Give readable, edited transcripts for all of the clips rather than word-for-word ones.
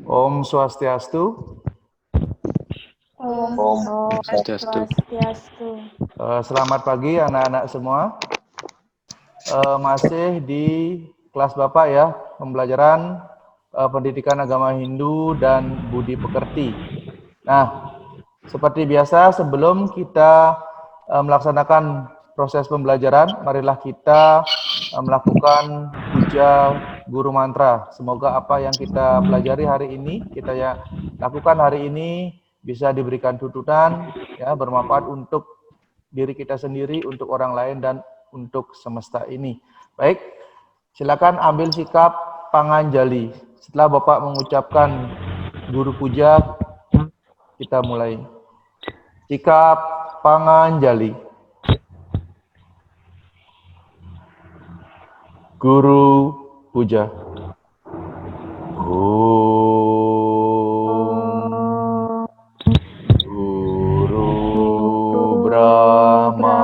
Om Swastiastu. Om Swastiastu. Selamat pagi anak-anak semua. Masih di kelas Bapak ya, pembelajaran pendidikan agama Hindu dan budi pekerti. Nah, seperti biasa sebelum kita melaksanakan proses pembelajaran, marilah kita melakukan puja guru mantra. Semoga apa yang kita pelajari hari ini, kita ya lakukan hari ini bisa diberikan tuntunan, ya bermanfaat untuk diri kita sendiri, untuk orang lain dan untuk semesta ini. Baik, silakan ambil sikap panganjali. Setelah Bapak mengucapkan guru puja, kita mulai. Sikap panganjali. Guru puja. Om Guru Brahma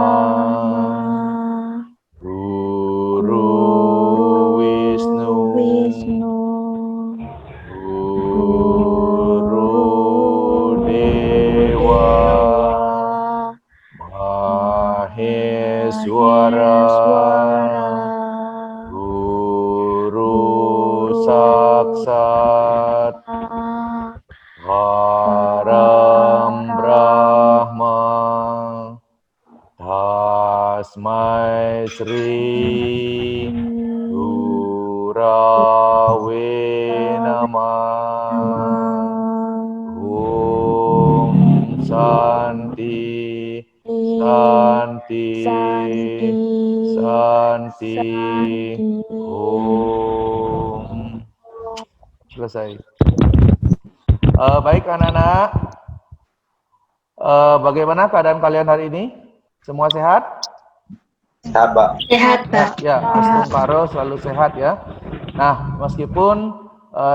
Guru Wisnu Guru Dewa Maheswara Guru Saksat Param Brahma Tasmai Sri Gurave Namah. Om Santi Santi Santi Om. Selesai. Baik anak-anak, bagaimana keadaan kalian hari ini? Semua sehat? Sehat, Pak. Sehat, Pak. Ya, Astungkaro selalu sehat ya. Nah, meskipun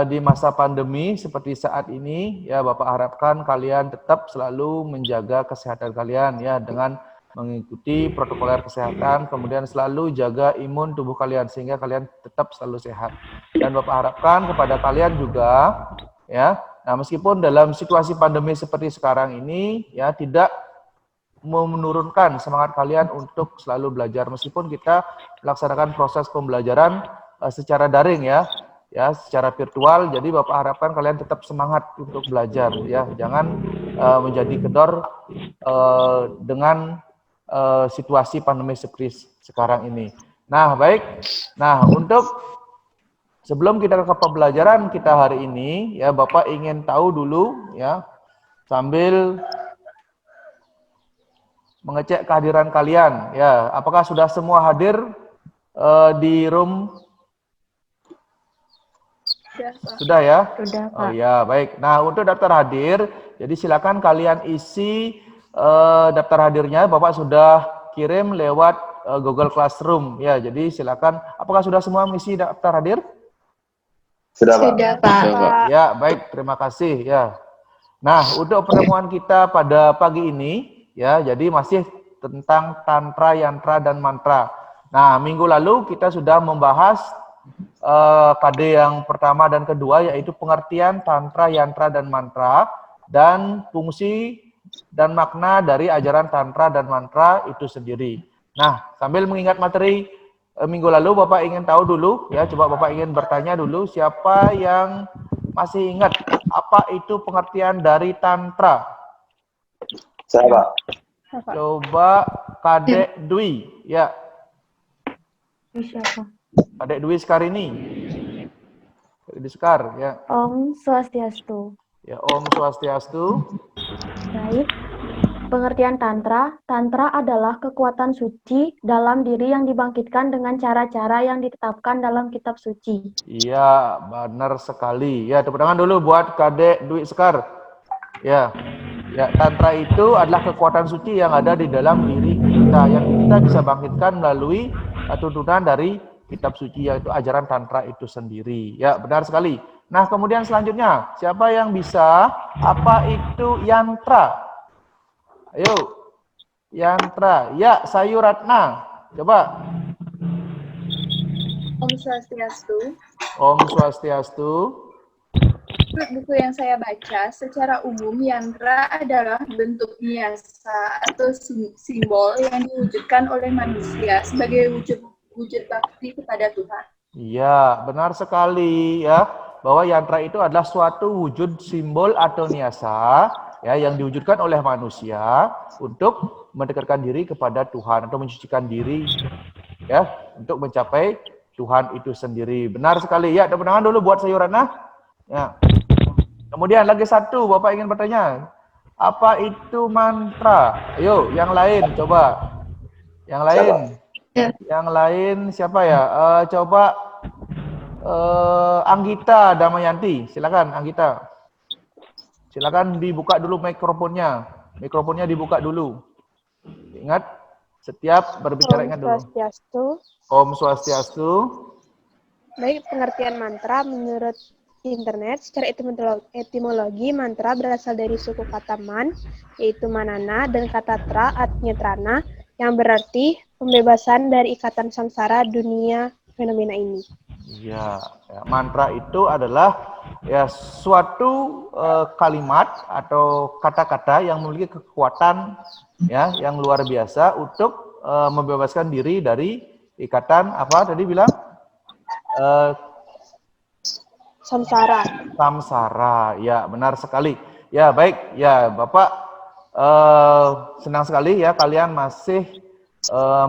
di masa pandemi seperti saat ini, ya Bapak harapkan kalian tetap selalu menjaga kesehatan kalian ya dengan mengikuti protokoler kesehatan, kemudian selalu jaga imun tubuh kalian sehingga kalian tetap selalu sehat. Dan Bapak harapkan kepada kalian juga, ya. Nah, meskipun dalam situasi pandemi seperti sekarang ini, ya tidak menurunkan semangat kalian untuk selalu belajar meskipun kita melaksanakan proses pembelajaran secara daring ya secara virtual. Jadi Bapak harapkan kalian tetap semangat untuk belajar ya, jangan menjadi kendor dengan situasi pandemi seperti sekarang ini. Nah, baik. Nah, untuk sebelum kita ke pembelajaran kita hari ini ya, Bapak ingin tahu dulu ya, sambil mengecek kehadiran kalian ya, apakah sudah semua hadir di room? Sudah ya? Sudah, Pak. Oh ya, baik. Nah, untuk daftar hadir, jadi silakan kalian isi daftar hadirnya. Bapak sudah kirim lewat Google Classroom ya. Jadi silakan, apakah sudah semua mengisi daftar hadir? Sudah, Pak. Sudah, Pak. Ya, baik. Terima kasih ya. Nah, untuk pertemuan kita pada pagi ini ya, jadi masih tentang tantra, yantra, dan mantra. Nah, minggu lalu kita sudah membahas KD yang pertama dan kedua, yaitu pengertian tantra, yantra, dan mantra, dan fungsi dan makna dari ajaran tantra dan mantra itu sendiri. Nah, sambil mengingat materi minggu lalu, Bapak ingin tahu dulu, ya, coba Bapak ingin bertanya dulu, siapa yang masih ingat apa itu pengertian dari tantra? Saya, Pak. Coba Kadek Dwi, ya. Siapa? Kadek Dwi Sekarini. Dwi Sekar, ya. Om Swastiastu. Ya, Om Swastiastu. Baik. Pengertian Tantra. Tantra adalah kekuatan suci dalam diri yang dibangkitkan dengan cara-cara yang ditetapkan dalam kitab suci. Iya, benar sekali. Ya, tepuk tangan dulu buat Kadek Dwi Sekar. Ya. Ya, tantra itu adalah kekuatan suci yang ada di dalam diri kita yang kita bisa bangkitkan melalui tuntunan dari kitab suci, yaitu ajaran tantra itu sendiri. Ya, benar sekali. Nah, kemudian selanjutnya, siapa yang bisa apa itu yantra? Ayo. Yantra. Ya, Sayu Ratna. Coba. Om Swastiastu. Om Swastiastu. menurut buku yang saya baca, secara umum yantra adalah bentuk biasa atau simbol yang diwujudkan oleh manusia sebagai wujud bakti kepada Tuhan. Iya, benar sekali ya, bahwa yantra itu adalah suatu wujud simbol atau niasa ya yang diwujudkan oleh manusia untuk mendekatkan diri kepada Tuhan atau mensucikan diri ya untuk mencapai Tuhan itu sendiri. Benar sekali ya. Tepuk tangan dulu buat sayuran. Ya. Kemudian lagi satu, Bapak ingin bertanya, apa itu mantra? Ayo, yang lain coba. Yang lain. Siapa? Yang lain siapa ya? Coba Anggita Damayanti. Silakan Anggita. Silakan dibuka dulu mikrofonnya. Mikrofonnya dibuka dulu. Ingat, setiap berbicara ingat dulu. Om Swastiastu. Baik, pengertian mantra menurut internet, secara etimologi mantra berasal dari suku kata man, yaitu manana, dan kata tra artinya trana, yang berarti pembebasan dari ikatan samsara dunia fenomena ini. Ya, mantra itu adalah ya suatu kalimat atau kata-kata yang memiliki kekuatan ya yang luar biasa untuk membebaskan diri dari ikatan apa tadi bilang? Samsara, ya benar sekali. Ya baik, ya Bapak senang sekali ya kalian masih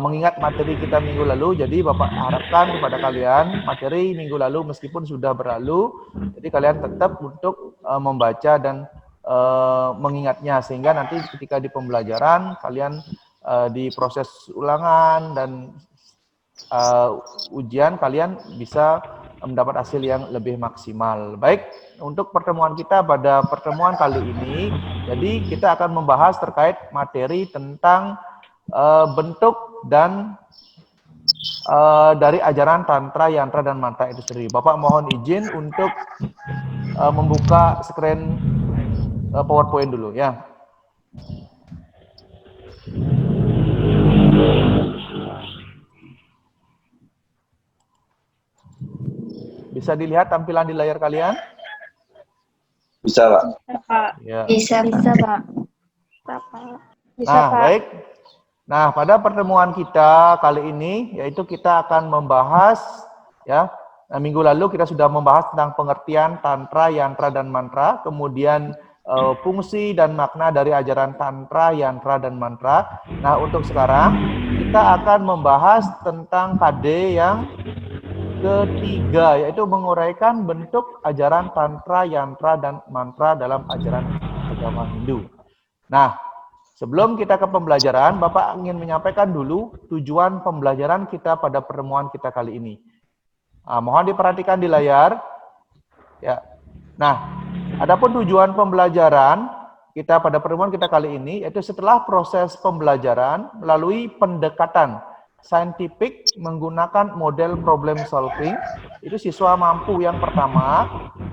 mengingat materi kita minggu lalu. Jadi Bapak harapkan kepada kalian materi minggu lalu meskipun sudah berlalu, jadi kalian tetap untuk membaca dan mengingatnya sehingga nanti ketika di pembelajaran kalian di proses ulangan dan ujian kalian bisa mendapat hasil yang lebih maksimal. Baik, untuk pertemuan kita pada pertemuan kali ini, jadi kita akan membahas terkait materi tentang bentuk dan dari ajaran Tantra, Yantra, dan Mantra itu sendiri. Bapak mohon izin untuk membuka screen PowerPoint dulu ya. Bisa dilihat tampilan di layar kalian? Bisa, Pak. Ya. Bisa, Pak. Nah, baik. Nah, pada pertemuan kita kali ini, yaitu kita akan membahas, ya, minggu lalu kita sudah membahas tentang pengertian Tantra, Yantra, dan Mantra, kemudian fungsi dan makna dari ajaran Tantra, Yantra, dan Mantra. Nah, untuk sekarang, kita akan membahas tentang KD yang ketiga, yaitu menguraikan bentuk ajaran Tantra, Yantra, dan Mantra dalam ajaran agama Hindu. Nah, sebelum kita ke pembelajaran, Bapak ingin menyampaikan dulu tujuan pembelajaran kita pada pertemuan kita kali ini. Mohon diperhatikan di layar. Ya. Nah, adapun tujuan pembelajaran kita pada pertemuan kita kali ini, yaitu setelah proses pembelajaran melalui pendekatan saintifik menggunakan model problem solving, itu siswa mampu yang pertama,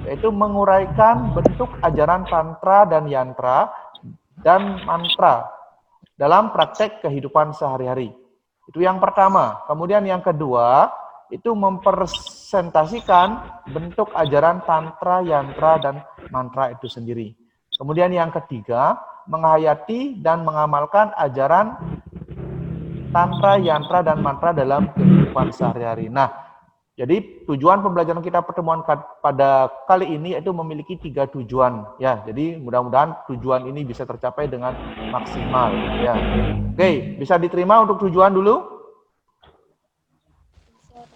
yaitu menguraikan bentuk ajaran Tantra dan Yantra dan Mantra dalam praktek kehidupan sehari-hari. Itu yang pertama. Kemudian yang kedua, itu mempresentasikan bentuk ajaran Tantra, Yantra, dan Mantra itu sendiri. Kemudian yang ketiga, menghayati dan mengamalkan ajaran Tantra, Yantra, dan Mantra dalam kehidupan sehari-hari. Nah, jadi tujuan pembelajaran kita pertemuan pada kali ini itu memiliki 3 tujuan. Ya, jadi mudah-mudahan tujuan ini bisa tercapai dengan maksimal. Ya, oke, bisa diterima untuk tujuan dulu?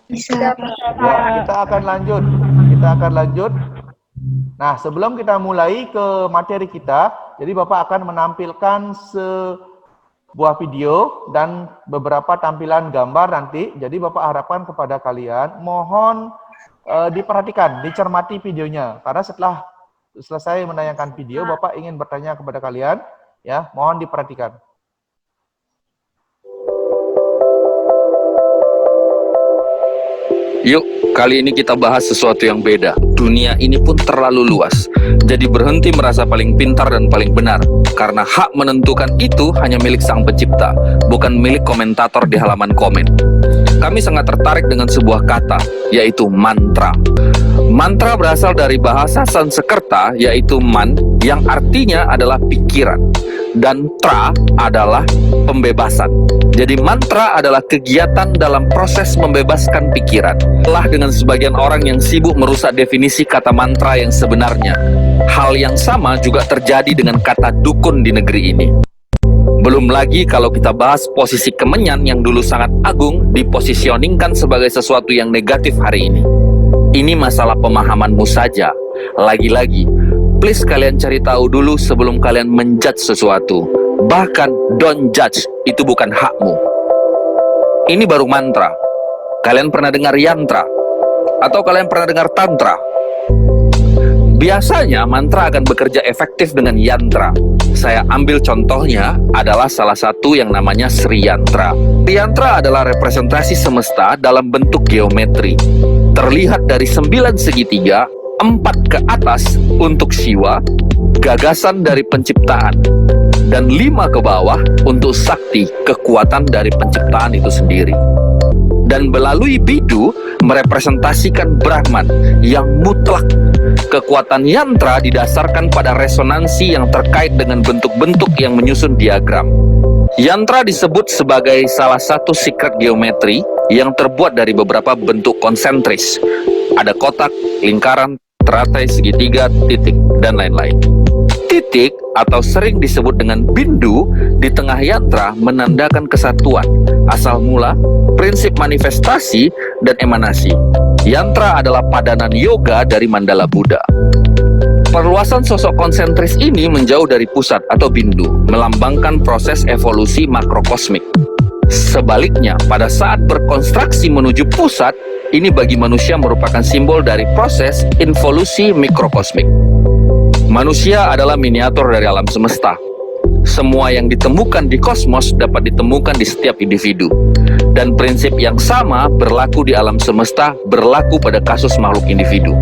Bisa. Ya, kita akan lanjut. Kita akan lanjut. Nah, sebelum kita mulai ke materi kita, jadi Bapak akan menampilkan sebuah video dan beberapa tampilan gambar nanti. Jadi Bapak harapkan kepada kalian, mohon diperhatikan, dicermati videonya. Karena setelah selesai menayangkan video, Bapak ingin bertanya kepada kalian, ya, mohon diperhatikan. Yuk, kali ini kita bahas sesuatu yang beda. Dunia ini pun terlalu luas. Jadi berhenti merasa paling pintar dan paling benar. Karena hak menentukan itu hanya milik Sang Pencipta, bukan milik komentator di halaman komen. kami sangat tertarik dengan sebuah kata, yaitu mantra. Mantra berasal dari bahasa Sanskerta, yaitu man, yang artinya adalah pikiran, dan tra adalah pembebasan. Jadi mantra adalah kegiatan dalam proses membebaskan pikiran. Telah dengan sebagian orang yang sibuk merusak definisi kata mantra yang sebenarnya. Hal yang sama juga terjadi dengan kata dukun di negeri ini. Belum lagi kalau kita bahas posisi kemenyan yang dulu sangat agung diposisioningkan sebagai sesuatu yang negatif hari ini. Ini masalah pemahamanmu saja. Lagi-lagi, please kalian cari tahu dulu sebelum kalian menjudge sesuatu. Bahkan don't judge, itu bukan hakmu. Ini baru mantra. Kalian pernah dengar yantra? Atau kalian pernah dengar tantra? Biasanya mantra akan bekerja efektif dengan yantra. Saya ambil contohnya adalah salah satu yang namanya Sri Yantra. Sri Yantra adalah representasi semesta dalam bentuk geometri. Terlihat dari 9 segitiga, 4 ke atas untuk Siwa, gagasan dari penciptaan, dan 5 ke bawah untuk Sakti, kekuatan dari penciptaan itu sendiri. Dan melalui bidu merepresentasikan Brahman yang mutlak. Kekuatan yantra didasarkan pada resonansi yang terkait dengan bentuk-bentuk yang menyusun diagram. Yantra disebut sebagai salah satu secret geometri yang terbuat dari beberapa bentuk konsentris. Ada kotak, lingkaran, teratai, segitiga, titik, dan lain-lain. Titik atau sering disebut dengan bindu di tengah yantra menandakan kesatuan, asal mula, prinsip manifestasi, dan emanasi. Yantra adalah padanan yoga dari mandala Buddha. Perluasan sosok konsentris ini menjauh dari pusat atau bindu, melambangkan proses evolusi makrokosmik. Sebaliknya, pada saat berkonstruksi menuju pusat, ini bagi manusia merupakan simbol dari proses involusi mikrokosmik. Manusia adalah miniatur dari alam semesta. Semua yang ditemukan di kosmos dapat ditemukan di setiap individu. Dan prinsip yang sama berlaku di alam semesta, berlaku pada kasus makhluk individu.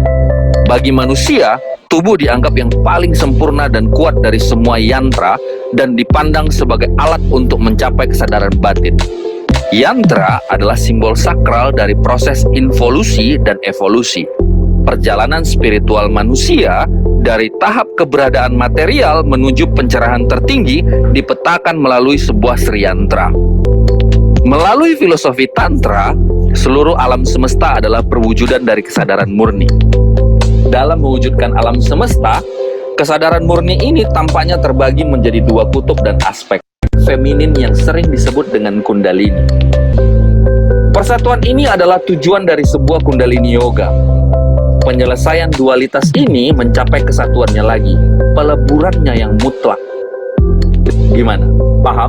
Bagi manusia, tubuh dianggap yang paling sempurna dan kuat dari semua yantra dan dipandang sebagai alat untuk mencapai kesadaran batin. Yantra adalah simbol sakral dari proses involusi dan evolusi. Perjalanan spiritual manusia dari tahap keberadaan material menuju pencerahan tertinggi dipetakan melalui sebuah Sri Yantra. Melalui filosofi Tantra, seluruh alam semesta adalah perwujudan dari kesadaran murni. Dalam mewujudkan alam semesta, kesadaran murni ini tampaknya terbagi menjadi 2 kutub dan aspek feminin yang sering disebut dengan Kundalini. Persatuan ini adalah tujuan dari sebuah Kundalini Yoga. Penyelesaian dualitas ini mencapai kesatuannya lagi, peleburannya yang mutlak. Gimana? Paham?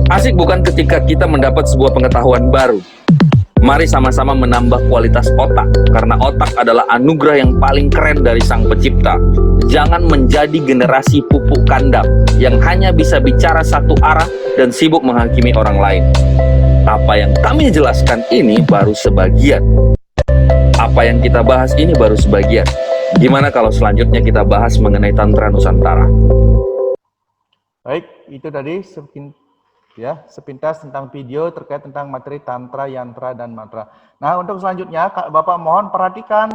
Asik bukan ketika kita mendapat sebuah pengetahuan baru? Mari sama-sama menambah kualitas otak, karena otak adalah anugerah yang paling keren dari Sang Pencipta. Jangan menjadi generasi pupuk kandang yang hanya bisa bicara satu arah dan sibuk menghakimi orang lain. Apa yang kami jelaskan ini baru sebagian. Apa yang kita bahas ini baru sebagian. Gimana kalau selanjutnya kita bahas mengenai Tantra Nusantara? Baik, itu tadi sepintas tentang video terkait tentang materi Tantra, Yantra, dan Mantra. Nah, untuk selanjutnya, Bapak mohon perhatikan,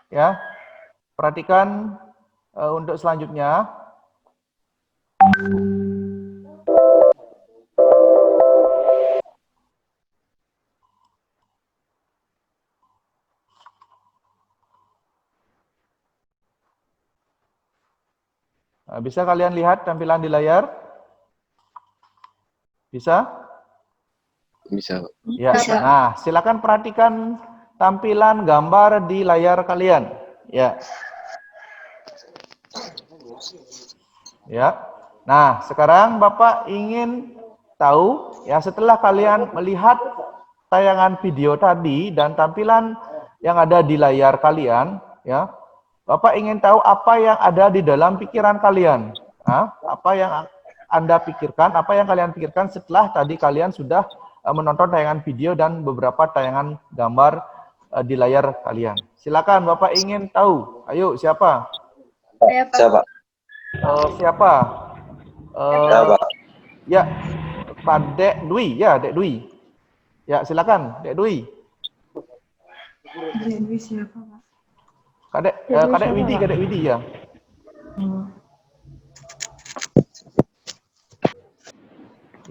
ya, perhatikan untuk selanjutnya. Bisa kalian lihat tampilan di layar? Bisa? Bisa. Ya. Nah, silakan perhatikan tampilan gambar di layar kalian. Ya. Ya. Nah, sekarang Bapak ingin tahu, ya, setelah kalian melihat tayangan video tadi dan tampilan yang ada di layar kalian, ya, Bapak ingin tahu apa yang ada di dalam pikiran kalian. Apa yang Anda pikirkan, apa yang kalian pikirkan setelah tadi kalian sudah menonton tayangan video dan beberapa tayangan gambar di layar kalian. Silakan, Bapak ingin tahu. Ayo, siapa? Siapa? Siapa? Siapa? Ya, Dek Dwi, ya Dek Dwi. Ya silakan Dek Dwi. Dek Dwi siapa, Pak? Kadek Widi ya.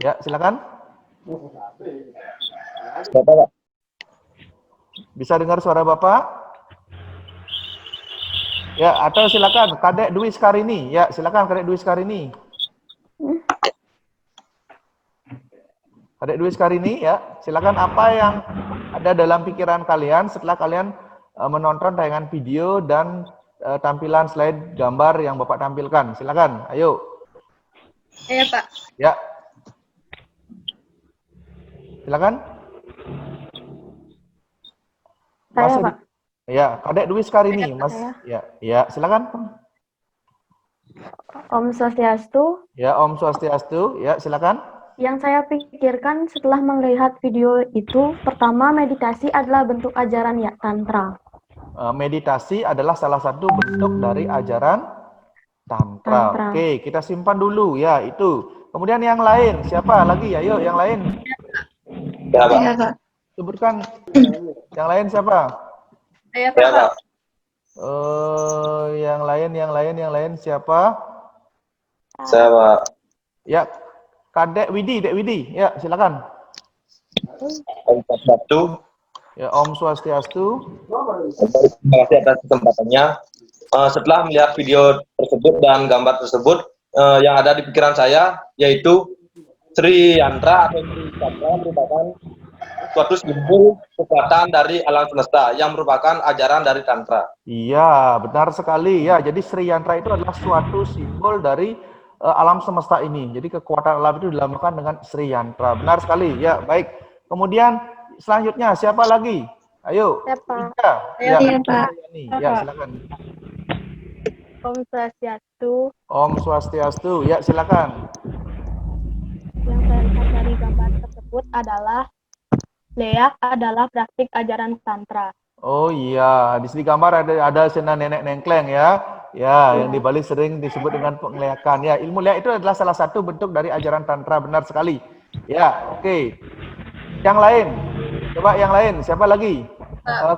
Ya silakan. Bapak, Bisa dengar suara Bapak? Ya, atau silakan Kadek Dwi Skarini. Ya, silakan Kadek Dwi Skarini. Kadek Dwi Skarini, ya. Silakan apa yang ada dalam pikiran kalian setelah kalian menonton tayangan video dan tampilan slide gambar yang Bapak tampilkan. Silakan, ayo. Iya, Pak. Ya. Silakan. Saya, Pak. Ya, Kadek Dwi Skarini, Mas. Ya, silakan. Om Swastiastu. Ya, Om Swastiastu. Ya, silakan. Yang saya pikirkan setelah melihat video itu, pertama meditasi adalah bentuk ajaran ya Tantra. Meditasi adalah salah satu bentuk dari ajaran Tantra. Oke, kita simpan dulu ya itu. Kemudian yang lain, siapa lagi? Ayo, yang lain. ya Pak. Iya, Pak. Sebutkan. Yang lain siapa? Iya, Ya Pak. Pak. Yang lain siapa? Saya Pak. Ya, Kadek Widi, Dek Widi. Ya, silakan. Om Swastiastu. Ya, Om Swastiastu. Terima kasih atas kesempatannya. Setelah melihat video tersebut dan gambar tersebut, yang ada di pikiran saya yaitu Sri Yantra atau Sri Cakra merupakan suatu simbol kekuatan dari alam semesta yang merupakan ajaran dari Tantra. Iya, benar sekali ya. Jadi Sri Yantra itu adalah suatu simbol dari alam semesta ini. Jadi kekuatan alam itu dilambangkan dengan Sri Yantra. Benar sekali. Ya, baik. Kemudian selanjutnya siapa lagi? Ayo. Siapa? Ya, Iya, Pak. Ya, silakan. Om Swastiastu. Om Swastiastu. Ya, silakan. Yang saya lihat dari gambar tersebut adalah leak adalah praktik ajaran Tantra. Oh iya, di sini gambar ada sena nenek nengkleng ya. Ya, yang di Bali sering disebut dengan pengleakan. Ya, ilmu leak itu adalah salah satu bentuk dari ajaran Tantra, benar sekali. Ya, oke. Yang lain. Coba yang lain, siapa lagi?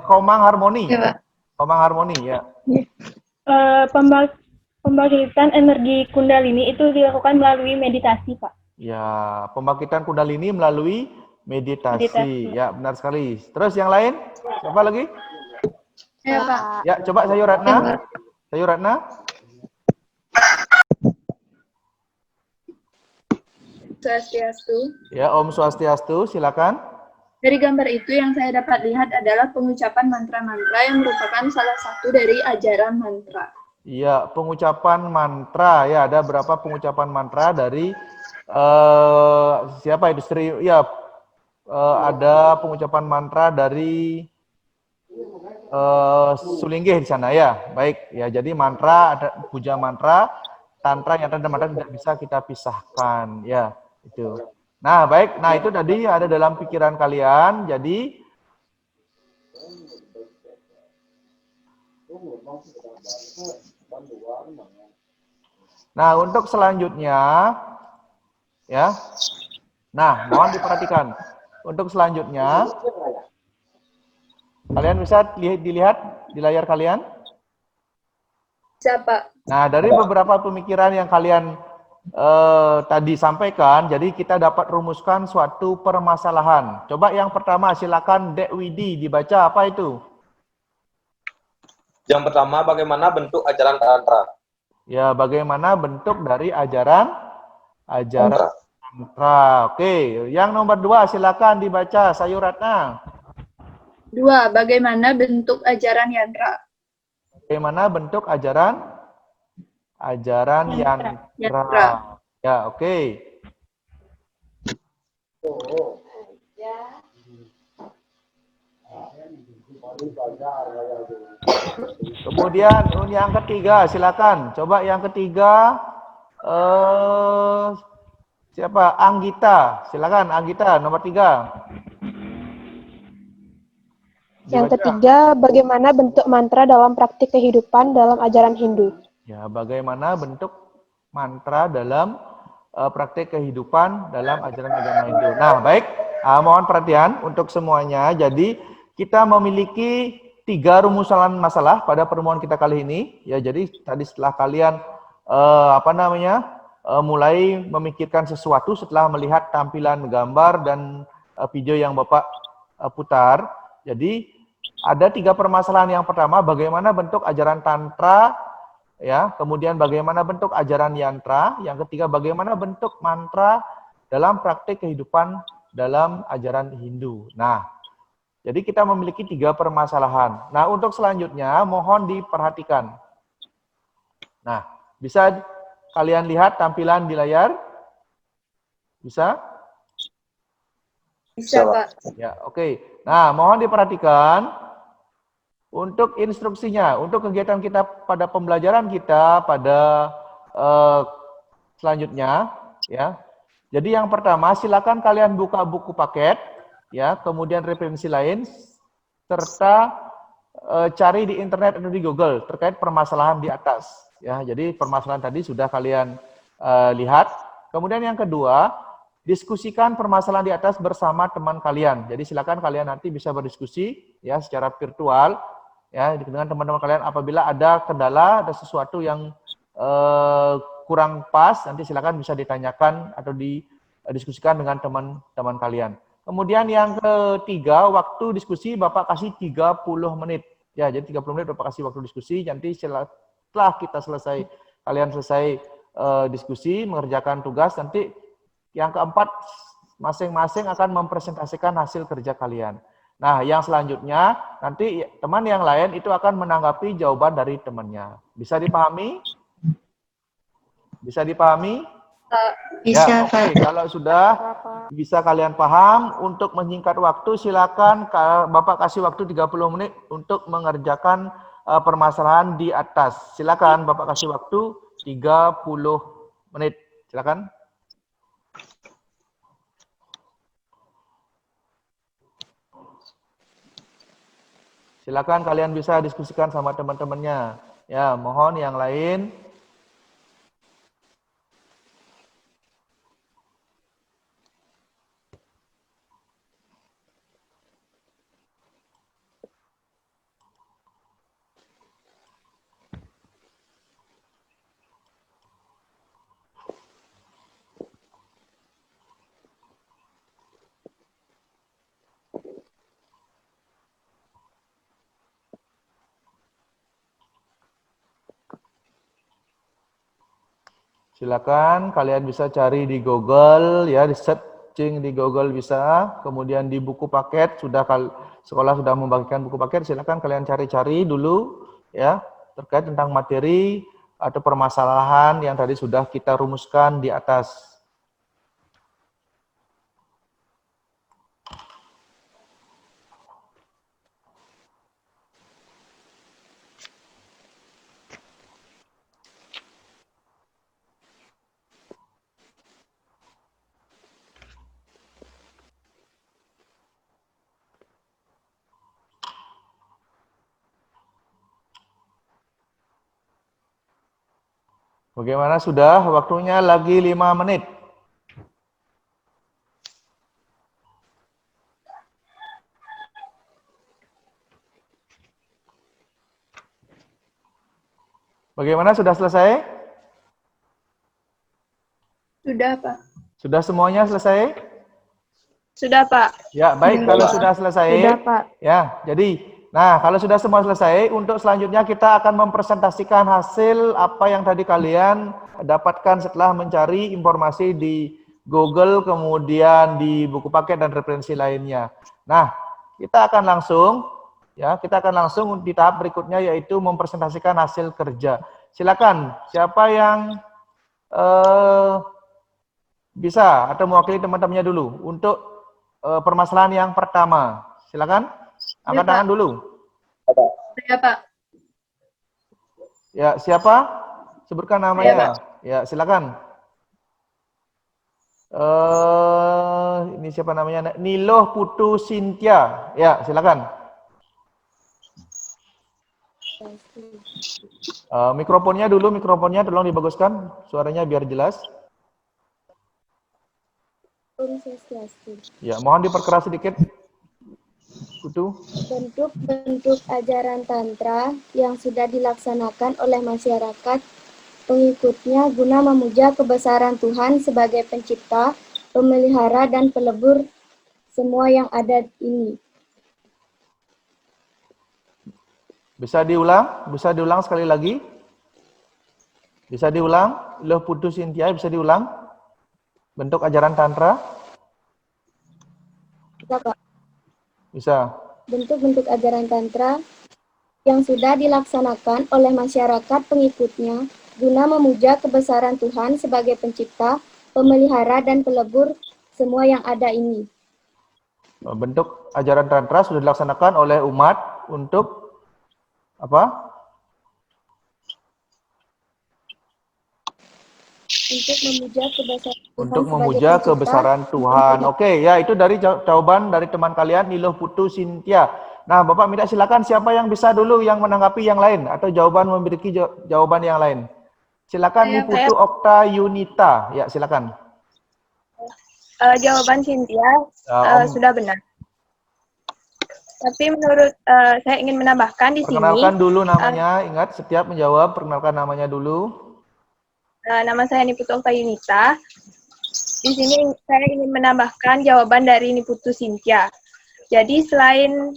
Komang Harmoni. Iya, Pak. Komang Harmoni, ya. Pembangkitan energi Kundalini itu dilakukan melalui meditasi, Pak. Ya, pembangkitan Kundalini melalui meditasi. Ya, benar sekali. Terus yang lain? Siapa lagi? Iya, Pak. Ya, coba Sayu Ratna. Sayu Ratna. Swastiastu. Ya, Om Swastiastu, silakan. Dari gambar itu yang saya dapat lihat adalah pengucapan mantra-mantra yang merupakan salah satu dari ajaran mantra. Iya, pengucapan mantra. Ya, ada berapa pengucapan mantra dari siapa itu? Sri, ya, ada pengucapan mantra dari Sulinggih di sana ya. Baik, ya jadi mantra ada puja mantra, tantra yang ada mantra tidak bisa kita pisahkan ya, itu. Nah, baik. Nah, itu tadi ada dalam pikiran kalian. Jadi nah, untuk selanjutnya ya. Nah, mohon diperhatikan. Untuk selanjutnya, kalian bisa dilihat di layar kalian. Siapa? Nah, dari beberapa pemikiran yang kalian tadi sampaikan, jadi kita dapat rumuskan suatu permasalahan. Coba yang pertama, silakan Dek Widi dibaca apa itu? Yang pertama, bagaimana bentuk ajaran Tantra? Ya, bagaimana bentuk dari ajaran Tantra. Oke, yang nomor 2 silakan dibaca Sayu Ratna. 2. Bagaimana bentuk ajaran yantra? Bagaimana bentuk ajaran yantra? Ya, oke. Kemudian yang ketiga, silakan. Coba yang ketiga, siapa? Anggita. Silakan, Anggita, nomor 3. Yang ketiga, bagaimana bentuk mantra dalam praktik kehidupan dalam ajaran Hindu? Ya, bagaimana bentuk mantra dalam praktek kehidupan dalam ajaran agama Hindu. Nah, baik, mohon perhatian untuk semuanya. Jadi kita memiliki 3 rumusan masalah pada pertemuan kita kali ini. Ya, jadi tadi setelah kalian mulai memikirkan sesuatu setelah melihat tampilan gambar dan video yang Bapak putar. Jadi ada 3 permasalahan. Yang pertama, bagaimana bentuk ajaran tantra, ya, kemudian bagaimana bentuk ajaran yantra, yang ketiga bagaimana bentuk mantra dalam praktik kehidupan dalam ajaran Hindu. Nah, jadi kita memiliki 3 permasalahan. Nah, untuk selanjutnya mohon diperhatikan. Nah, bisa kalian lihat tampilan di layar? Bisa? Bisa, Pak. Ya, oke. Nah, mohon diperhatikan. Untuk instruksinya, untuk kegiatan kita pada pembelajaran kita pada selanjutnya, ya. Jadi yang pertama, silakan kalian buka buku paket, ya, kemudian referensi lain, serta cari di internet atau di Google terkait permasalahan di atas, ya. Jadi permasalahan tadi sudah kalian lihat. Kemudian yang kedua, diskusikan permasalahan di atas bersama teman kalian. Jadi silakan kalian nanti bisa berdiskusi, ya, secara virtual, ya, dengan teman-teman kalian. Apabila ada kendala, ada sesuatu yang kurang pas, nanti silakan bisa ditanyakan atau didiskusikan dengan teman-teman kalian. Kemudian yang ketiga, waktu diskusi Bapak kasih 30 menit. Ya, jadi 30 menit Bapak kasih waktu diskusi. Nanti setelah kita selesai, kalian selesai diskusi, mengerjakan tugas, nanti yang keempat, masing-masing akan mempresentasikan hasil kerja kalian. Nah, yang selanjutnya, nanti teman yang lain itu akan menanggapi jawaban dari temannya. Bisa dipahami? Bisa dipahami? Bisa, ya, Pak. Kalau sudah bisa kalian paham, untuk menyingkat waktu, silakan Bapak kasih waktu 30 menit untuk mengerjakan permasalahan di atas. Silakan Bapak kasih waktu 30 menit. Silakan. Silakan kalian bisa diskusikan sama teman-temannya. Ya, mohon yang lain. Silakan kalian bisa cari di Google, ya, di searching di Google bisa. Kemudian di buku paket, sekolah sudah membagikan buku paket, silakan kalian cari-cari dulu, ya, terkait tentang materi atau permasalahan yang tadi sudah kita rumuskan di atas. Bagaimana, sudah? Waktunya lagi 5 menit. Bagaimana, sudah selesai? Sudah, Pak. Sudah semuanya selesai? Sudah, Pak. Ya, baik, kalau sudah selesai. Sudah, Pak. Ya, jadi, nah, kalau sudah semua selesai, untuk selanjutnya kita akan mempresentasikan hasil apa yang tadi kalian dapatkan setelah mencari informasi di Google, kemudian di buku paket dan referensi lainnya. Nah, kita akan langsung di tahap berikutnya, yaitu mempresentasikan hasil kerja. Silakan, siapa yang bisa atau mewakili teman-temannya dulu untuk permasalahan yang pertama. Silakan. Angkat tangan dulu. Ya, Pak. Ya, siapa? Sebutkan namanya. Ya, silakan. Ini siapa namanya? Niloh Putu Cynthia. Ya, silakan. Mikrofonnya tolong dibaguskan, suaranya biar jelas. Om Swastiastu. Ya, mohon diperkeras sedikit. Putu. Bentuk-bentuk ajaran Tantra yang sudah dilaksanakan oleh masyarakat pengikutnya guna memuja kebesaran Tuhan sebagai pencipta, pemelihara, dan pelebur semua yang ada ini. Bisa diulang? Bisa diulang sekali lagi? Bisa diulang? Loh Putu Cynthia, bisa diulang? Bentuk ajaran Tantra? Bisa, Pak. Bisa. Bentuk-bentuk ajaran Tantra yang sudah dilaksanakan oleh masyarakat pengikutnya guna memuja kebesaran Tuhan sebagai pencipta, pemelihara, dan pelebur semua yang ada ini. Bentuk ajaran Tantra sudah dilaksanakan oleh umat untuk apa? Untuk memuja kebesaran Tuhan. Untuk sebagai memuja pencipta, kebesaran Tuhan. Oke, ya itu dari jawaban dari teman kalian, Niluh Putu Cynthia. Nah, Bapak minta silakan siapa yang bisa dulu yang menanggapi yang lain atau jawaban memiliki jawaban yang lain. Silakan Nih Putu Okta Yunita. Ya, silakan. Jawaban Cynthia sudah benar. Tapi menurut saya ingin menambahkan di sini. Perkenalkan dulu namanya, ingat setiap menjawab perkenalkan namanya dulu. Nama saya Niputu Okta Yunita. Di sini saya ingin menambahkan jawaban dari Niputu Cynthia. Jadi selain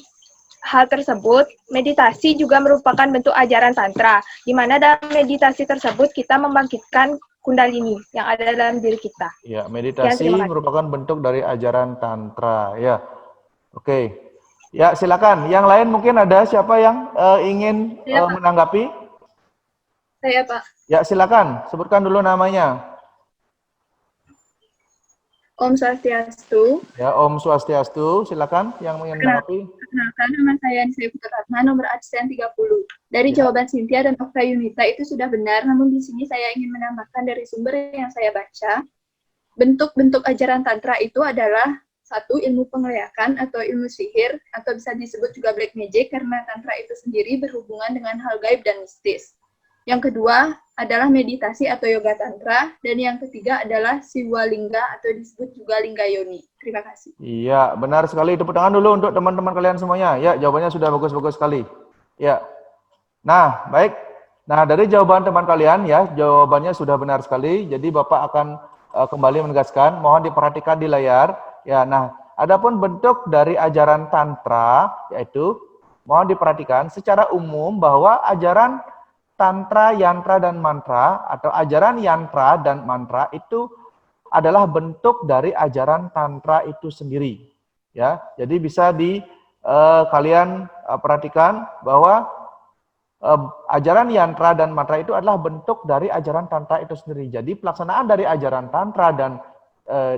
hal tersebut, meditasi juga merupakan bentuk ajaran Tantra, di mana dalam meditasi tersebut kita membangkitkan Kundalini yang ada dalam diri kita. Ya, meditasi merupakan bentuk dari ajaran Tantra. Ya, oke. Ya, silakan. Yang lain mungkin ada siapa yang ingin menanggapi? Saya, Pak. Ya, silakan. Sebutkan dulu namanya. Om Swastiastu. Ya, Om Swastiastu. Silakan yang ingin menanggapi. Perkenalkan, nama saya Nisaya Putra, nomor absen 30. Dari jawaban Cynthia dan Okta Yunita itu sudah benar, namun di sini saya ingin menambahkan dari sumber yang saya baca, bentuk-bentuk ajaran Tantra itu adalah satu, ilmu penglihatan atau ilmu sihir, atau bisa disebut juga black magic, karena Tantra itu sendiri berhubungan dengan hal gaib dan mistis. Yang kedua adalah meditasi atau yoga Tantra, dan yang ketiga adalah Siwalingga atau disebut juga Lingga Yoni. Terima kasih. Iya, benar sekali. Tepuk tangan dulu untuk teman-teman kalian semuanya. Ya, jawabannya sudah bagus-bagus sekali. Ya. Nah, baik. Nah, dari jawaban teman kalian ya, jawabannya sudah benar sekali. Jadi Bapak akan kembali menegaskan, mohon diperhatikan di layar. Ya, nah, adapun bentuk dari ajaran Tantra yaitu mohon diperhatikan secara umum bahwa ajaran Tantra, Yantra, dan Mantra atau ajaran Yantra dan Mantra itu adalah bentuk dari ajaran Tantra itu sendiri. Ya, jadi bisa kalian perhatikan bahwa ajaran Yantra dan Mantra itu adalah bentuk dari ajaran Tantra itu sendiri. Jadi pelaksanaan dari ajaran Tantra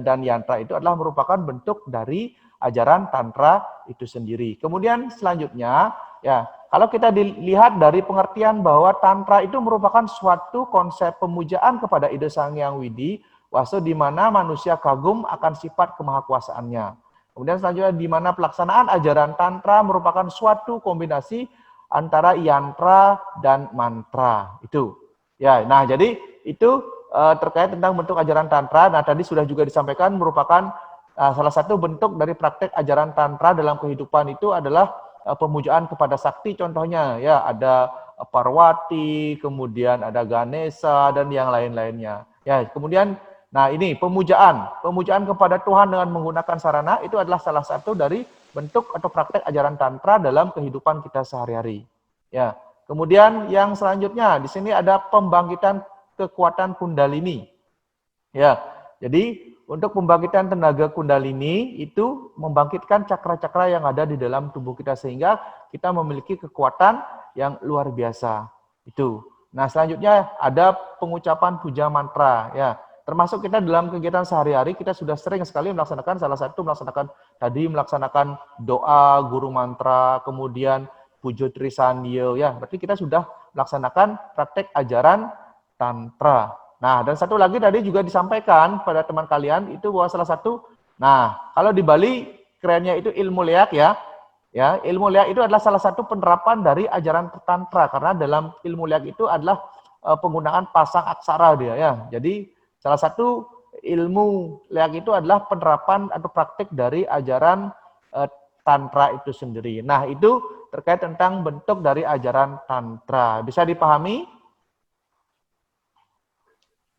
dan Yantra itu adalah merupakan bentuk dari ajaran Tantra itu sendiri. Kemudian selanjutnya, ya, kalau kita dilihat dari pengertian bahwa Tantra itu merupakan suatu konsep pemujaan kepada Ida Sang Hyang Widi Wastu di mana manusia kagum akan sifat kemahakuasaannya. Kemudian selanjutnya di mana pelaksanaan ajaran Tantra merupakan suatu kombinasi antara yantra dan mantra. Itu. Ya, nah jadi itu terkait tentang bentuk ajaran Tantra. Nah, tadi sudah juga disampaikan merupakan salah satu bentuk dari praktek ajaran Tantra dalam kehidupan itu adalah pemujaan kepada sakti contohnya. Ya, ada Parwati, kemudian ada Ganesha dan yang lain-lainnya. Ya, kemudian nah ini pemujaan kepada Tuhan dengan menggunakan sarana itu adalah salah satu dari bentuk atau praktek ajaran Tantra dalam kehidupan kita sehari-hari. Ya, kemudian yang selanjutnya di sini ada pembangkitan kekuatan Kundalini. Ya, jadi untuk pembangkitan tenaga Kundalini itu membangkitkan cakra-cakra yang ada di dalam tubuh kita sehingga kita memiliki kekuatan yang luar biasa. Itu. Nah, selanjutnya ada pengucapan puja mantra. Ya, termasuk kita dalam kegiatan sehari-hari kita sudah sering sekali melaksanakan melaksanakan doa guru mantra, kemudian pujo trisanyo. Ya, berarti kita sudah melaksanakan praktek ajaran Tantra. Nah, dan satu lagi tadi juga disampaikan pada teman kalian itu bahwa salah satu, nah kalau di Bali kerennya itu ilmu leak ya. Ya, ilmu leak itu adalah salah satu penerapan dari ajaran Tantra karena dalam ilmu leak itu adalah penggunaan pasang aksara dia ya. Jadi salah satu ilmu leak itu adalah penerapan atau praktik dari ajaran Tantra itu sendiri. Nah, itu terkait tentang bentuk dari ajaran Tantra. Bisa dipahami?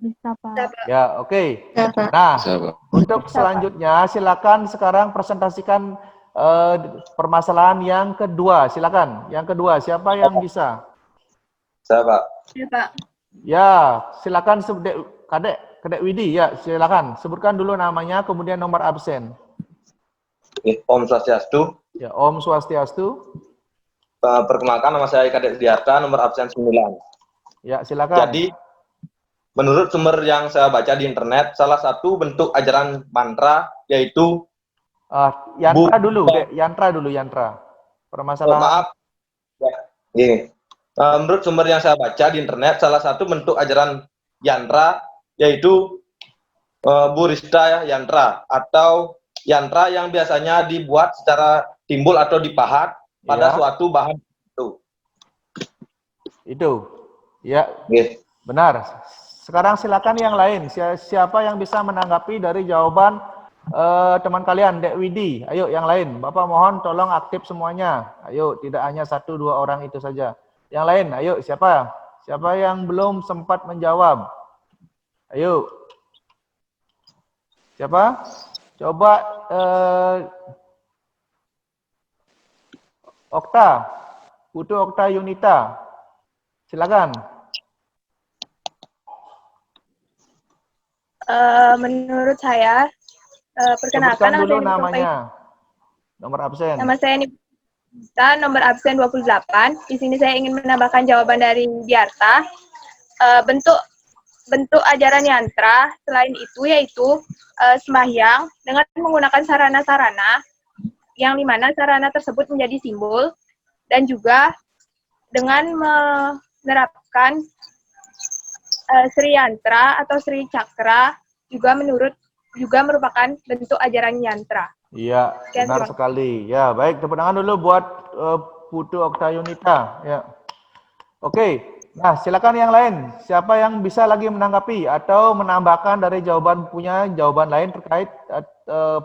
Bisa, Pak. Ya, oke. Ya, Pak. Nah, Bisa, Pak. untuk selanjutnya silakan sekarang presentasikan permasalahan yang kedua. Silakan. Yang kedua, siapa yang bisa? Saya Pak. Ya, Pak. Ya, silakan Kadek Widi, ya silakan. Sebutkan dulu namanya, kemudian nomor absen. Om Swastiastu. Ya, Om Swastiastu. Perkenalkan, nama saya Kadek Diarta, nomor absen 9. Ya, silakan. Jadi, menurut sumber yang saya baca di internet, salah satu bentuk ajaran mantra yaitu yantra dulu, Dek. Yantra. Permasalahan. maaf. Ya, gini. Menurut sumber yang saya baca di internet, salah satu bentuk ajaran yantra yaitu Burista yantra atau yantra yang biasanya dibuat secara timbul atau dipahat pada Ya. suatu bahan itu. Itu. Ya, Oke. benar. Sekarang silakan yang lain. Siapa yang bisa menanggapi dari jawaban teman kalian, Dek Widi? Ayo yang lain. Bapak mohon tolong aktif semuanya. Ayo, tidak hanya 1-2 orang itu saja. Yang lain, ayo siapa? Siapa yang belum sempat menjawab? Ayo. Siapa? Coba Okta. Putu Okta Yunita. Silakan. Menurut saya, perkenalkan Sebutkan nama dulu saya namanya. Nomor absen. Nama saya Nita, nomor absen 28. Di sini saya ingin menambahkan jawaban dari Diarta. Bentuk ajaran yantra selain itu yaitu sembahyang dengan menggunakan sarana-sarana yang dimana sarana tersebut menjadi simbol, dan juga dengan menerapkan Sri Yantra atau Sri Cakra juga merupakan bentuk ajaran yantra. Iya, benar sekali. Ya, baik, tepuk tangan dulu buat Putu Oktayunita. Ya. Oke. Nah, silakan yang lain. Siapa yang bisa lagi menanggapi atau menambahkan dari punya jawaban lain terkait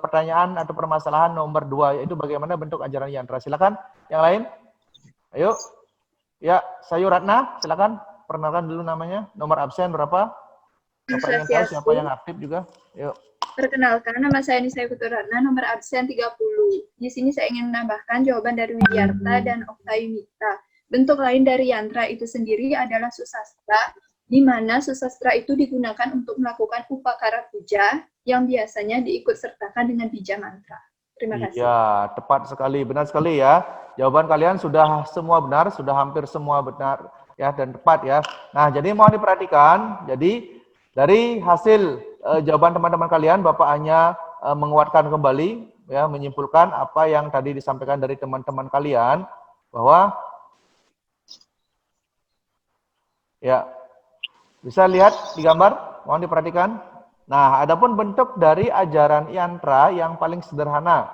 pertanyaan atau permasalahan nomor 2, yaitu bagaimana bentuk ajaran yantra. Silakan yang lain. Ayo. Ya, Sayu Ratna, silakan perkenalkan dulu namanya. Nomor absen berapa? Bapak ingin tahu siapa yang aktif juga. Yuk. Perkenalkan, nama saya Nisa Putu Ratna, nomor absen 30. Di sini saya ingin menambahkan jawaban dari Widiarta dan Oktayunita. Bentuk lain dari yantra itu sendiri adalah susastra, di mana susastra itu digunakan untuk melakukan upakara puja yang biasanya diikut sertakan dengan bija mantra. Terima kasih. Iya, tepat sekali, benar sekali ya. Jawaban kalian sudah semua benar, sudah hampir semua benar ya dan tepat ya. Nah, jadi mohon diperhatikan. Jadi dari hasil jawaban teman-teman kalian, Bapak hanya menguatkan kembali ya, menyimpulkan apa yang tadi disampaikan dari teman-teman kalian bahwa ya, bisa lihat di gambar, mohon diperhatikan. Nah, adapun bentuk dari ajaran yantra yang paling sederhana.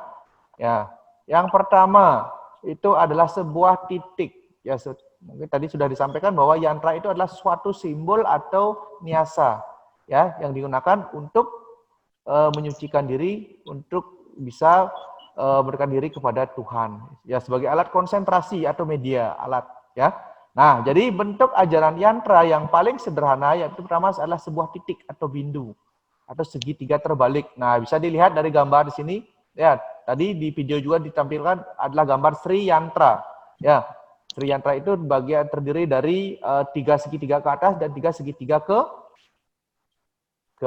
Ya, yang pertama itu adalah sebuah titik. Ya, mungkin tadi sudah disampaikan bahwa yantra itu adalah suatu simbol atau niasa, ya, yang digunakan untuk menyucikan diri, untuk bisa berikan diri kepada Tuhan. Ya, sebagai alat konsentrasi atau media alat, ya. Nah, jadi bentuk ajaran yantra yang paling sederhana yaitu pertama adalah sebuah titik atau bindu atau segitiga terbalik. Nah, bisa dilihat dari gambar di sini. Ya, tadi di video juga ditampilkan adalah gambar Sri Yantra. Ya, Sri Yantra itu bagian terdiri dari 3 segitiga ke atas dan 3 segitiga ke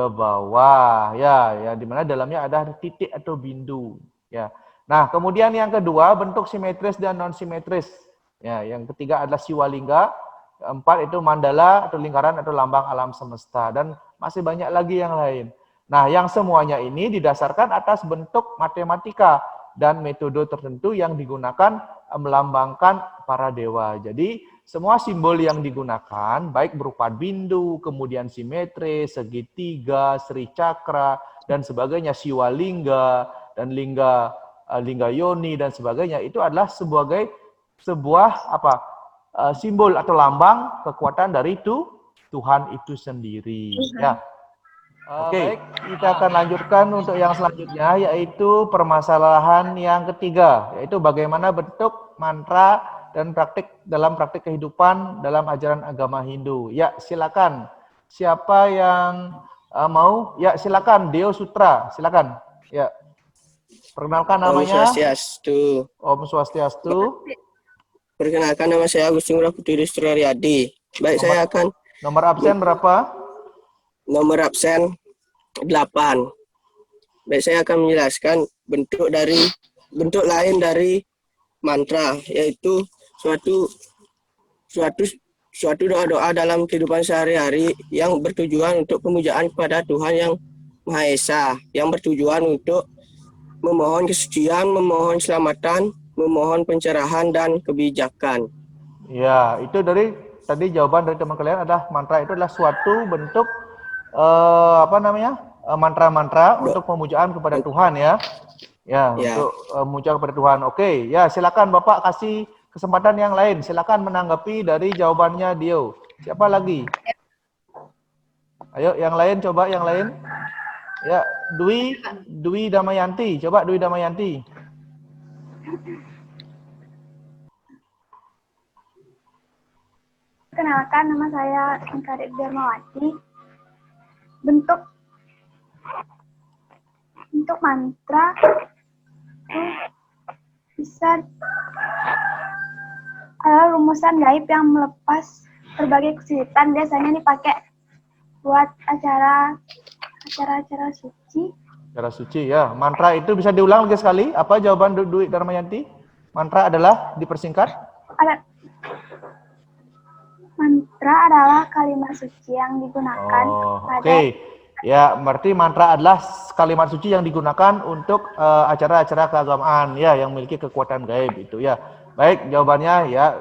bawah. Ya, di mana dalamnya ada titik atau bindu. Ya. Nah, kemudian yang kedua bentuk simetris dan non simetris. Ya, yang ketiga adalah siwalingga, keempat itu mandala atau lingkaran atau lambang alam semesta, dan masih banyak lagi yang lain. Nah, yang semuanya ini didasarkan atas bentuk matematika dan metode tertentu yang digunakan melambangkan para dewa. Jadi, semua simbol yang digunakan, baik berupa bindu, kemudian simetris, segitiga, Sri Cakra, dan sebagainya, siwalingga, dan lingga yoni, dan sebagainya, itu adalah sebuah simbol atau lambang kekuatan dari Tuhan itu sendiri. Ya. Baik, kita akan lanjutkan untuk yang selanjutnya, yaitu permasalahan yang ketiga, yaitu bagaimana bentuk mantra dan dalam praktik kehidupan dalam ajaran agama Hindu. Ya, silakan. Siapa yang mau? Ya, silakan. Deo Sutra, silakan. Ya, perkenalkan namanya. Om Swastiastu. Om Swastiastu. Perkenalkan, nama saya Agustin Putri Suryadi. Baik, saya akan Nomor absen berapa? nomor absen 8. Baik, saya akan menjelaskan bentuk lain dari mantra, yaitu suatu doa-doa dalam kehidupan sehari-hari yang bertujuan untuk pemujaan kepada Tuhan yang Maha Esa, yang bertujuan untuk memohon kesucian, memohon keselamatan, memohon pencerahan dan kebijakan. Ya, itu tadi jawaban dari teman kalian adalah mantra itu adalah suatu bentuk mantra-mantra untuk pemujaan kepada Tuhan ya. Ya, untuk pemujaan kepada Tuhan. Oke, ya silakan Bapak kasih kesempatan yang lain. Silakan menanggapi dari jawabannya Dio. Siapa lagi? Ayo yang lain, coba yang lain. Ya, Dwi Damayanti. Coba Dwi Damayanti. Kenalkan, nama saya Ingkarik Darmawati. Bentuk mantra itu bisa adalah rumusan gaib yang melepas berbagai kesulitan. Biasanya dipakai buat acara-acara suci. Acara suci ya. Mantra itu bisa diulang lagi sekali. Apa jawaban Dwi Darmayanti? Mantra adalah dipersingkat? Mantra adalah kalimat suci yang digunakan Oke. Ya, berarti mantra adalah kalimat suci yang digunakan untuk acara-acara keagamaan ya yang memiliki kekuatan gaib itu ya. Baik, jawabannya ya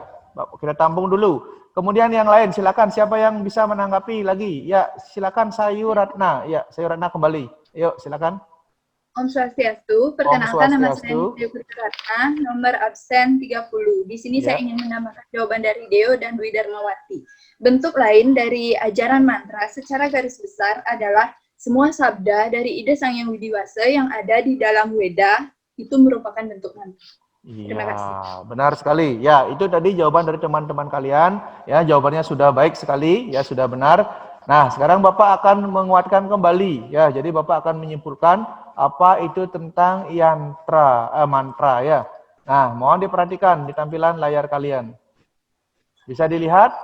kita tampung dulu. Kemudian yang lain silakan, siapa yang bisa menanggapi lagi? Ya, silakan Sayu Ratna. Ya, Sayu Ratna kembali. Yuk, silakan. Om Swastiastu, perkenalkan nama saya Deo Ratna, nomor absen 30. Di sini saya ingin menambahkan jawaban dari Deo dan Dwi Darmawati. Bentuk lain dari ajaran mantra secara garis besar adalah semua sabda dari ide Sang Yang Widiwasa yang ada di dalam Weda itu merupakan bentuk mantra. Terima kasih. Benar sekali. Ya, itu tadi jawaban dari teman-teman kalian. Ya, jawabannya sudah baik sekali, ya sudah benar. Nah, sekarang Bapak akan menguatkan kembali. Ya, jadi Bapak akan menyimpulkan apa itu tentang mantra ya. Nah, mohon diperhatikan di tampilan layar kalian. Bisa dilihat?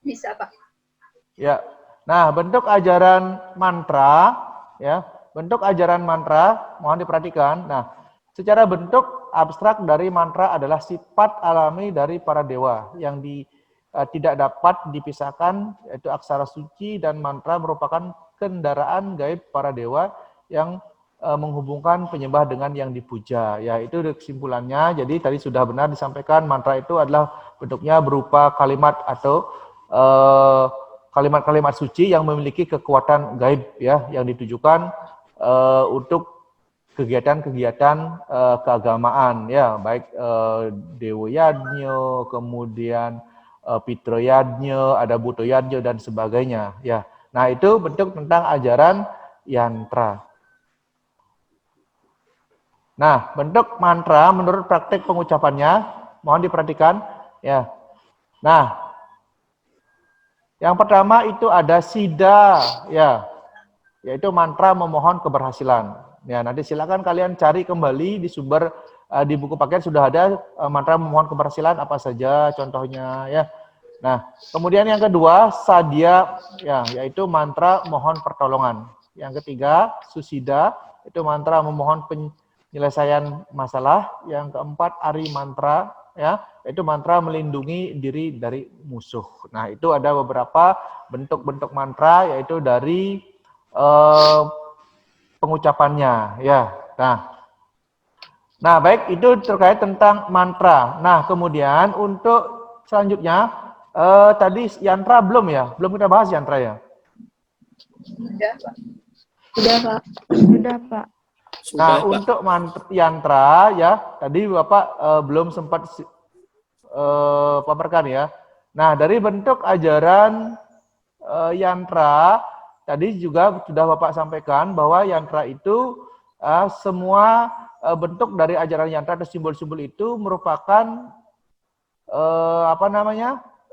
Bisa, Pak. Ya. Nah, bentuk ajaran mantra ya. Bentuk ajaran mantra mohon diperhatikan. Nah, secara bentuk abstrak dari mantra adalah sifat alami dari para dewa yang tidak dapat dipisahkan, yaitu aksara suci dan mantra merupakan kendaraan gaib para dewa yang menghubungkan penyembah dengan yang dipuja. Ya, itu kesimpulannya. Jadi tadi sudah benar disampaikan mantra itu adalah bentuknya berupa kalimat atau kalimat-kalimat suci yang memiliki kekuatan gaib ya yang ditujukan untuk kegiatan-kegiatan keagamaan ya, baik Dewa Yadnya, kemudian Pitro Yadnya, ada Buto Yadnya dan sebagainya ya. Nah, itu bentuk tentang ajaran yantra. Nah, bentuk mantra menurut praktek pengucapannya mohon diperhatikan ya. Nah, yang pertama itu ada Sida ya, yaitu mantra memohon keberhasilan. Ya, nanti silakan kalian cari kembali di sumber di buku paket sudah ada mantra memohon keberhasilan apa saja contohnya ya. Nah, kemudian yang kedua Sadya ya, yaitu mantra mohon pertolongan. Yang ketiga Susida, itu mantra memohon penyelesaian masalah. Yang keempat Ari mantra ya, yaitu mantra melindungi diri dari musuh. Nah, itu ada beberapa bentuk-bentuk mantra yaitu dari pengucapannya ya. Nah, baik, itu terkait tentang mantra. Nah, kemudian untuk selanjutnya tadi yantra belum ya? Belum kita bahas yantra ya? Sudah, Pak. Sudah, Pak. Sudah, Pak. Nah, untuk yantra ya, tadi Bapak belum sempat paparkan ya. Nah, dari bentuk ajaran yantra tadi juga sudah Bapak sampaikan bahwa yantra itu semua bentuk dari ajaran yantra atau simbol-simbol itu merupakan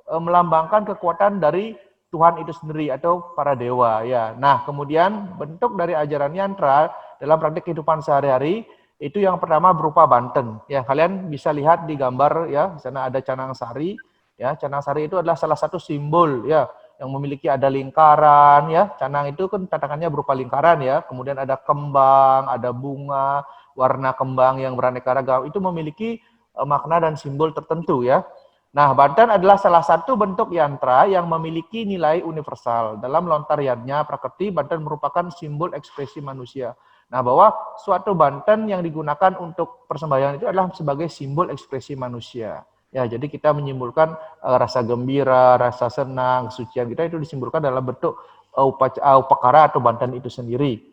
melambangkan kekuatan dari Tuhan itu sendiri atau para dewa ya. Nah, kemudian bentuk dari ajaran yantra dalam praktik kehidupan sehari-hari itu yang pertama berupa banten. Ya, kalian bisa lihat di gambar ya, di sana ada canang sari. Ya, canang sari itu adalah salah satu simbol ya yang memiliki ada lingkaran ya. Canang itu kan catakannya berupa lingkaran ya. Kemudian ada kembang, ada bunga, warna kembang yang beraneka ragam. Itu memiliki makna dan simbol tertentu ya. Nah, banten adalah salah satu bentuk yantra yang memiliki nilai universal. Dalam lontariannya Prakerti, banten merupakan simbol ekspresi manusia. Nah, bahwa suatu banten yang digunakan untuk persembahyaan itu adalah sebagai simbol ekspresi manusia. Ya, jadi kita menyimpulkan rasa gembira, rasa senang, kesucian kita itu disimbolkan dalam bentuk upakara atau banten itu sendiri.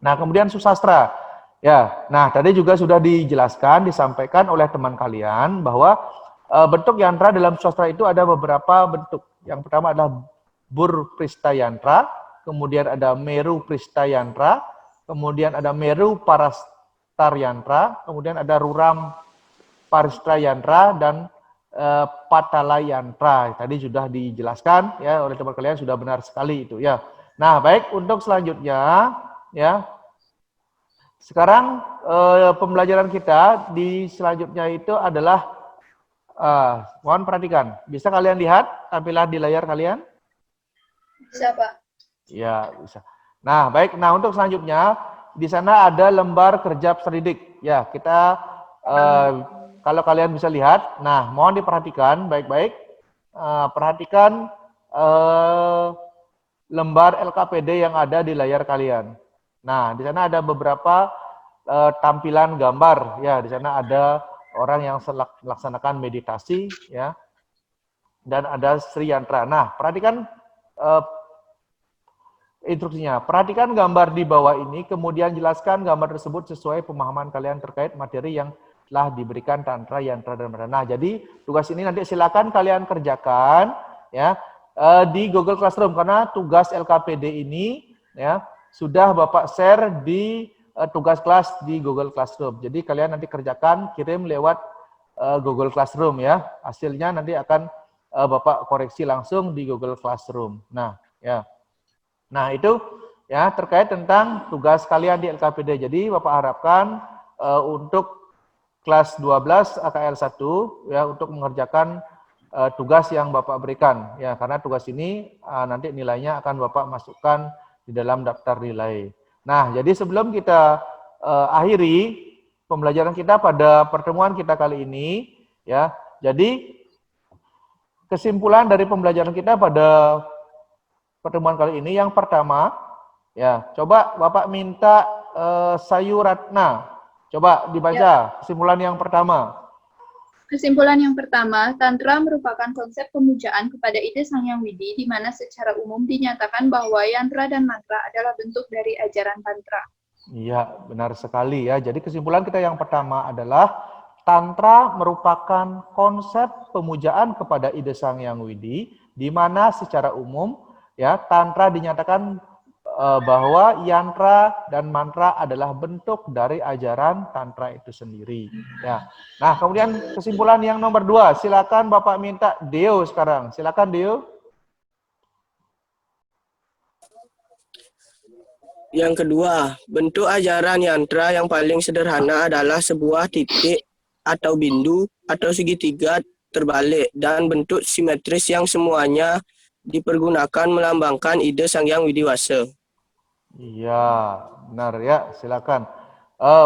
Nah, kemudian susastra. Ya, nah tadi juga sudah dijelaskan, disampaikan oleh teman kalian bahwa bentuk yantra dalam susastra itu ada beberapa bentuk. Yang pertama adalah Bur Prista yantra, kemudian ada Meru Prista yantra, kemudian ada Meru Parastar yantra, kemudian ada Ruram Paristra yantra dan Patala yantra. Tadi sudah dijelaskan ya oleh teman kalian, sudah benar sekali itu ya. Nah, baik, untuk selanjutnya ya. Sekarang pembelajaran kita di selanjutnya itu adalah mohon perhatikan. Bisa kalian lihat tampilan di layar kalian? Bisa, Pak. Ya, bisa. Nah, baik. Nah, untuk selanjutnya di sana ada lembar kerja peserdidik. Ya, kita kalau kalian bisa lihat, nah, mohon diperhatikan baik-baik. Perhatikan lembar LKPD yang ada di layar kalian. Nah, di sana ada beberapa tampilan gambar. Ya, di sana ada orang yang melaksanakan meditasi ya, dan ada Sri Yantra. Nah, perhatikan instruksinya. Perhatikan gambar di bawah ini, kemudian jelaskan gambar tersebut sesuai pemahaman kalian terkait materi yang telah diberikan Tantra, Yantra, dan Mandana. Nah, jadi tugas ini nanti silakan kalian kerjakan ya di Google Classroom, karena tugas LKPD ini ya sudah Bapak share di tugas kelas di Google Classroom. Jadi kalian nanti kerjakan, kirim lewat Google Classroom ya. Hasilnya nanti akan Bapak koreksi langsung di Google Classroom. Nah, ya. Nah, itu ya terkait tentang tugas kalian di LKPD. Jadi Bapak harapkan untuk kelas 12 AKL 1 ya untuk mengerjakan tugas yang Bapak berikan ya, karena tugas ini nanti nilainya akan Bapak masukkan di dalam daftar nilai. Nah, jadi sebelum kita akhiri pembelajaran kita pada pertemuan kita kali ini, ya, jadi kesimpulan dari pembelajaran kita pada pertemuan kali ini, yang pertama, ya, coba Bapak minta Sayuratna, coba dibaca kesimpulan yang pertama. Kesimpulan yang pertama, Tantra merupakan konsep pemujaan kepada ide Sang Hyang Widi, di mana secara umum dinyatakan bahwa yantra dan mantra adalah bentuk dari ajaran Tantra. Iya, benar sekali ya. Jadi kesimpulan kita yang pertama adalah Tantra merupakan konsep pemujaan kepada ide Sang Hyang Widi, di mana secara umum ya Tantra dinyatakan bahwa yantra dan mantra adalah bentuk dari ajaran Tantra itu sendiri. Ya. Nah, kemudian kesimpulan yang nomor 2, silakan Bapak minta Deo sekarang. Silakan Deo. Yang kedua, bentuk ajaran yantra yang paling sederhana adalah sebuah titik atau bindu atau segitiga terbalik dan bentuk simetris yang semuanya dipergunakan melambangkan ide Sang Hyang Widiwasa. Iya, benar ya, silakan.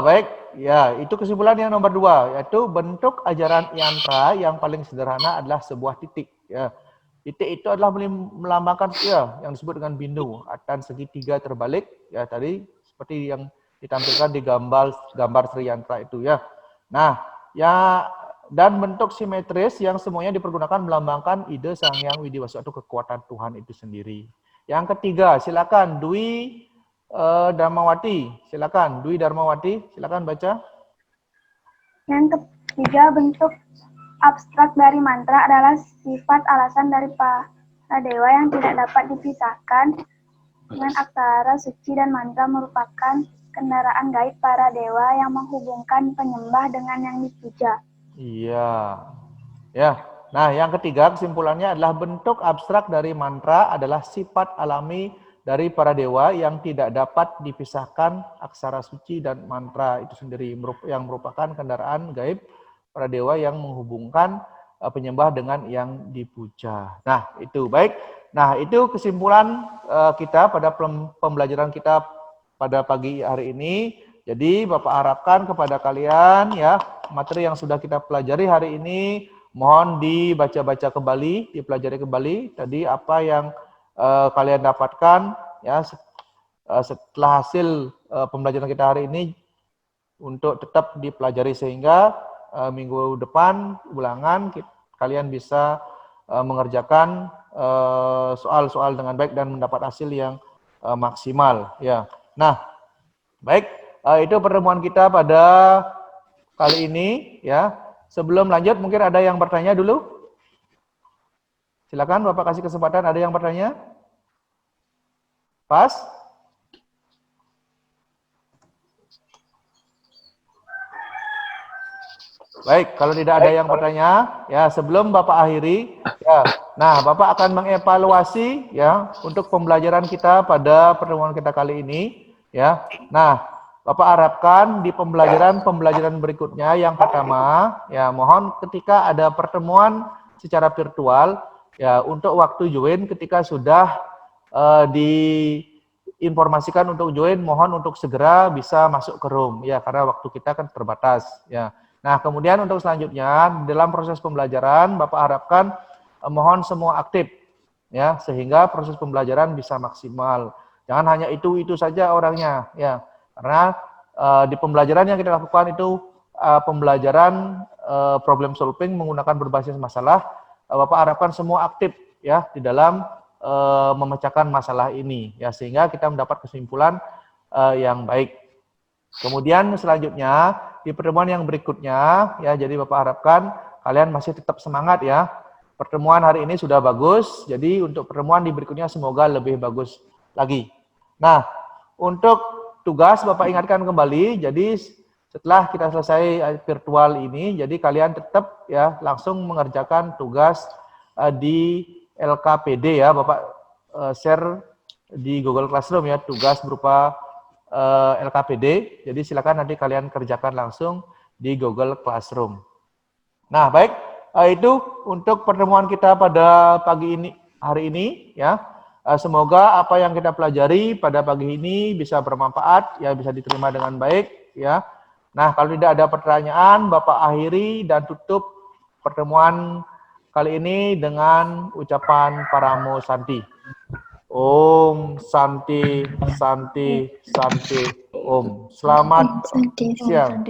Baik, ya itu kesimpulan yang nomor 2, yaitu bentuk ajaran yantra yang paling sederhana adalah sebuah titik. Ya, titik itu adalah melambangkan ya yang disebut dengan bindu dan segitiga terbalik. Ya tadi seperti yang ditampilkan di gambar Sri Yantra itu ya. Nah, ya dan bentuk simetris yang semuanya dipergunakan melambangkan ide Sang Hyang Widiwasa atau kekuatan Tuhan itu sendiri. Yang ketiga, silakan Dwi Darmawati, silakan Dwi Darmawati, silakan baca. Yang ketiga, bentuk abstrak dari mantra adalah sifat alasan dari para dewa yang tidak dapat dipisahkan dengan aksara suci dan mantra merupakan kendaraan gaib para dewa yang menghubungkan penyembah dengan yang dipuja. Iya. Ya. Nah, yang ketiga kesimpulannya adalah bentuk abstrak dari mantra adalah sifat alami dari para dewa yang tidak dapat dipisahkan aksara suci dan mantra itu sendiri yang merupakan kendaraan gaib para dewa yang menghubungkan penyembah dengan yang dipuja. Nah, itu baik. Nah, itu kesimpulan kita pada pembelajaran kita pada pagi hari ini. Jadi, Bapak harapkan kepada kalian ya, materi yang sudah kita pelajari hari ini mohon dibaca-baca kembali, dipelajari kembali tadi apa yang kalian dapatkan ya setelah hasil pembelajaran kita hari ini untuk tetap dipelajari sehingga minggu depan ulangan kalian bisa mengerjakan soal-soal dengan baik dan mendapat hasil yang maksimal ya. Nah, baik, itu pertemuan kita pada kali ini ya. Sebelum lanjut mungkin ada yang bertanya dulu. Silakan Bapak kasih kesempatan, ada yang bertanya? Pas? Baik, kalau tidak ada yang bertanya, ya sebelum Bapak akhiri, ya. Nah, Bapak akan mengevaluasi ya untuk pembelajaran kita pada pertemuan kita kali ini, ya. Nah, Bapak harapkan di pembelajaran berikutnya yang pertama, ya mohon ketika ada pertemuan secara virtual, ya untuk waktu join ketika sudah diinformasikan untuk join, mohon untuk segera bisa masuk ke room, ya karena waktu kita kan terbatas, ya. Nah kemudian untuk selanjutnya dalam proses pembelajaran, Bapak harapkan mohon semua aktif, ya sehingga proses pembelajaran bisa maksimal. Jangan hanya itu saja orangnya, ya. Karena di pembelajaran yang kita lakukan itu pembelajaran problem solving menggunakan berbasis masalah, Bapak harapkan semua aktif ya di dalam memecahkan masalah ini ya sehingga kita mendapat kesimpulan yang baik. Kemudian selanjutnya di pertemuan yang berikutnya ya jadi Bapak harapkan kalian masih tetap semangat ya. Pertemuan hari ini sudah bagus, jadi untuk pertemuan di berikutnya semoga lebih bagus lagi. Nah, untuk tugas Bapak ingatkan kembali, jadi setelah kita selesai virtual ini, jadi kalian tetap ya langsung mengerjakan tugas di LKPD ya, Bapak share di Google Classroom ya, tugas berupa LKPD, jadi silakan nanti kalian kerjakan langsung di Google Classroom. Nah baik, itu untuk pertemuan kita pada pagi ini, hari ini ya. Semoga apa yang kita pelajari pada pagi ini bisa bermanfaat, ya bisa diterima dengan baik, ya. Nah, kalau tidak ada pertanyaan, Bapak akhiri dan tutup pertemuan kali ini dengan ucapan Paramo Santi. Om Santi, Santi, Santi, Om. Selamat siang.